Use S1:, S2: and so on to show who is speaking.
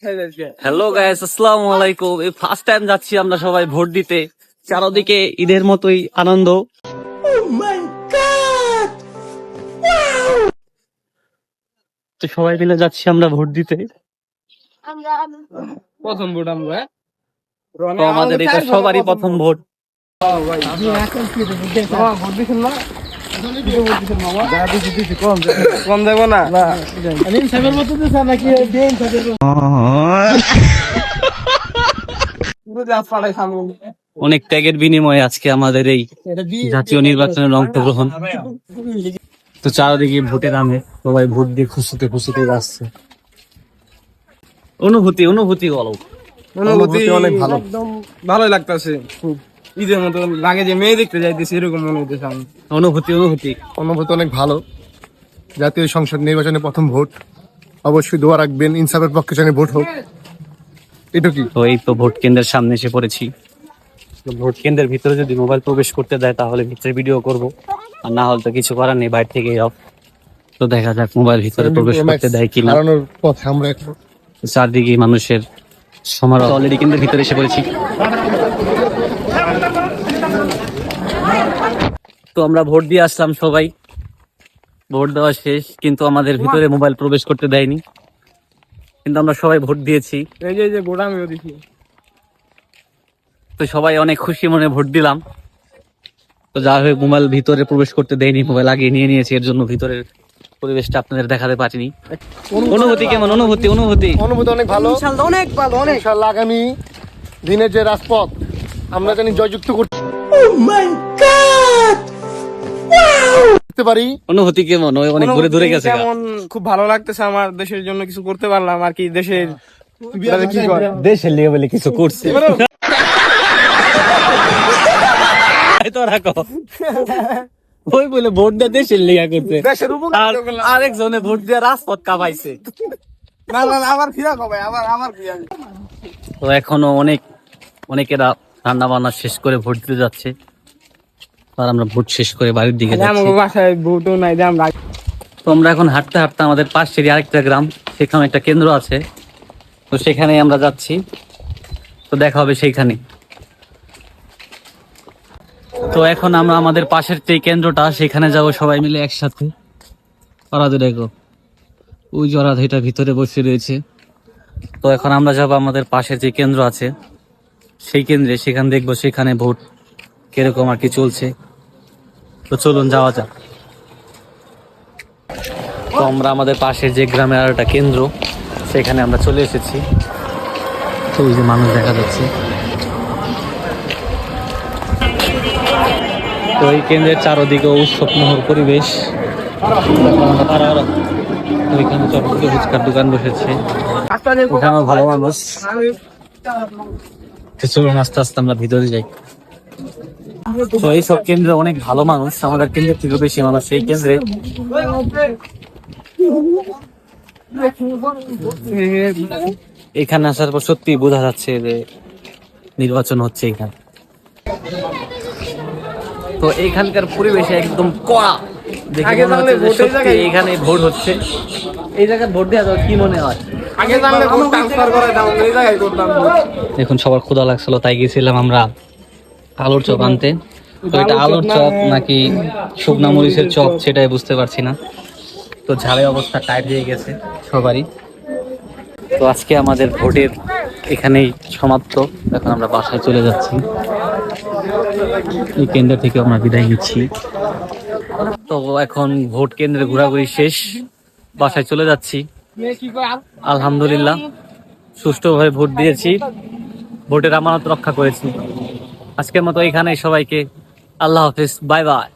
S1: Hello guys, আসসালামু আলাইকুম। এই ফার্স্ট টাইম যাচ্ছি আমরা সবাই ভোট দিতে। চারদিকে ঈদের মতোই আনন্দ। তো সবাই মিলে যাচ্ছি আমরা ভোট দিতে।
S2: প্রথম ভোট আমরা
S1: তো আমাদের এটা সবারই প্রথম ভোট।
S2: কম দেবো না।
S1: অনেক ত্যাগের বিনিময়ে আজকে আমাদের এই জাতীয় নির্বাচনের অংশগ্রহণ। তো চারদিকে ভোটের আমেজ, সবাই ভোট দিয়ে খুশিতে খুশিতে যাচ্ছে। অনুভূতি বলো।
S2: অনুভূতি অনেক ভালো, ভালোই লাগতেছে খুব। ঈদের মতো লাগে যে মেয়ে দেখতে যাইতেছি, এরকম মনে হইতেছে।
S1: অনুভূতি
S3: অনুভূতি অনেক ভালো। জাতীয় সংসদ নির্বাচনে প্রথম ভোট, অবশ্যই দোয়া রাখবেন ইনসাফের পক্ষে যেন ভোট হোক। এটা কি
S1: তো এই তো ভোট কেন্দ্রের সামনে এসে পড়েছি। ভোট কেন্দ্রের ভিতরে যদি মোবাইল প্রবেশ করতে দেয় তাহলে ভিতরে ভিডিও করব, আর না হলে তো কিছু করার নেই, বাইরে থেকে অফ। তো দেখা যাক মোবাইল ভিতরে প্রবেশ করতে দেয় কিনা।
S3: হারানোর পথে আমরা এখন।
S1: চারদিকে মানুষের সমারোহ। অলরেডি কেন্দ্রের ভিতরে এসে পড়েছি। তো আমরা ভোট দিয়ে আসলাম সবাই, ভোট দেওয়া শেষ, কিন্তু আমাদের ভিতরে মোবাইল প্রবেশ করতে দেয়নি। কিন্তু আমরা সবাই ভোট দিয়েছি।
S2: এই যে ভোট আমিও দিছি।
S1: তো সবাই অনেক খুশি মনে ভোট দিলাম। তো যা হোক, মোবাইল ভিতরে প্রবেশ করতে দেয়নি, মোবাইল আগে নিয়ে নিয়েছি, এর জন্য ভিতরের পরিবেশটা আপনাদের দেখাতে পারিনি। অনুভূতি কেমন? অনুভূতি
S3: অনেক ভালো, অনেক ভালো, অনেক ইনশাআল্লাহ আগামী দিনের যে রাজপথ আমরা জানি জয়যুক্ত করতে পারি।
S1: অনুভূতি কেমন? অনেক দূরে দূরে গেছে।
S2: কেমন? খুব ভালো লাগতেছে, আমার দেশের জন্য কিছু করতে পারলাম আর কি।
S1: দেশের লিগে বলে কিছু করছে। তো রাখো, ওই বলে ভোট দিয়ে দেশের লিগা করছে, আর আরেকজনে ভোট দিয়ে রাজপথ কাঁপাইছে।
S2: আবার ফিরা কবে? আবার ফিরা।
S1: তো এখনো অনেকেরা রান্না বান্না শেষ করে ভোট দিতে যাচ্ছে, আর আমরা ভোট শেষ করে বাড়ির দিকে যাচ্ছি।
S2: বাসায় ভোটও নাই।
S1: তো আমরা এখন হাঁটতে হাঁটতে আমাদের পাশেরই আরেকটা গ্রাম, সেখানে একটা কেন্দ্র আছে, তো সেখানে আমরা যাচ্ছি। তো দেখা হবে সেইখানে। তো এখন আমরা আমাদের পাশের যে কেন্দ্রটা সেখানে যাব সবাই মিলে একসাথে। অরাধু দেখো, ওই যে অরাধুটা ভিতরে বসে রয়েছে। তো এখন আমরা যাব আমাদের পাশের যে কেন্দ্র আছে সেই কেন্দ্রে, সেখানে দেখবো সেখানে ভোট কিরকম আর কি চলছে। তো চলুন যাওয়া যাক। তো আমরা আমাদের পাশের যে গ্রামের আর একটা কেন্দ্র, সেখানে আমরা চলে এসেছি। তো ওই যে মানুষ দেখা যাচ্ছে। তো এই কেন্দ্রের চারদিকে উৎসবমুখর পরিবেশ। ওইখানে চটপটে ফুচকার দোকান বসেছে, ওখানে ভালো মানুষ। চলুন আস্তে আস্তে আমরা ভিতরে যাই। তো এইসব কেন্দ্রে অনেক ভালো মানুষ, আমাদের কেন্দ্রের থেকে বেশি মানুষ এই কেন্দ্রে। এখানে আসার পর সত্যি বোঝা যাচ্ছে যে নির্বাচন হচ্ছে এখানে। তো এইখানকার পরিবেশে একদম কড়া, দেখে মনে হচ্ছে যে সত্যি এখানে ভোট হচ্ছে। এই জায়গায় ভোট দেওয়া কি মনে হয়? এখন সবার ক্ষুধা লাগছিল, তাই গেছিলাম আমরা আলুর চপ আনতে। তো এটা আলুর চপ নাকি শুকনা মরিচের চপ সেটাই বুঝতে পারছি না। তো ঝালের অবস্থা টাইট হয়ে গেছে সবারই। তো আজকে আমাদের ভোটের এখানেই সমাপ্ত। এখন আমরা বাসায় চলে যাচ্ছি, এই কেন্দ্র থেকে আমরা বিদায় নিচ্ছি। তো এখন ভোট কেন্দ্রে ঘোরাঘুরি শেষ, বাসায় চলে যাচ্ছি। আলহামদুলিল্লাহ সুষ্ঠুভাবে ভোট দিয়েছি, ভোটের আমানত রক্ষা করেছি। আজকের মতো এখানে সবাইকে আল্লাহ হাফিজ, বাই বাই।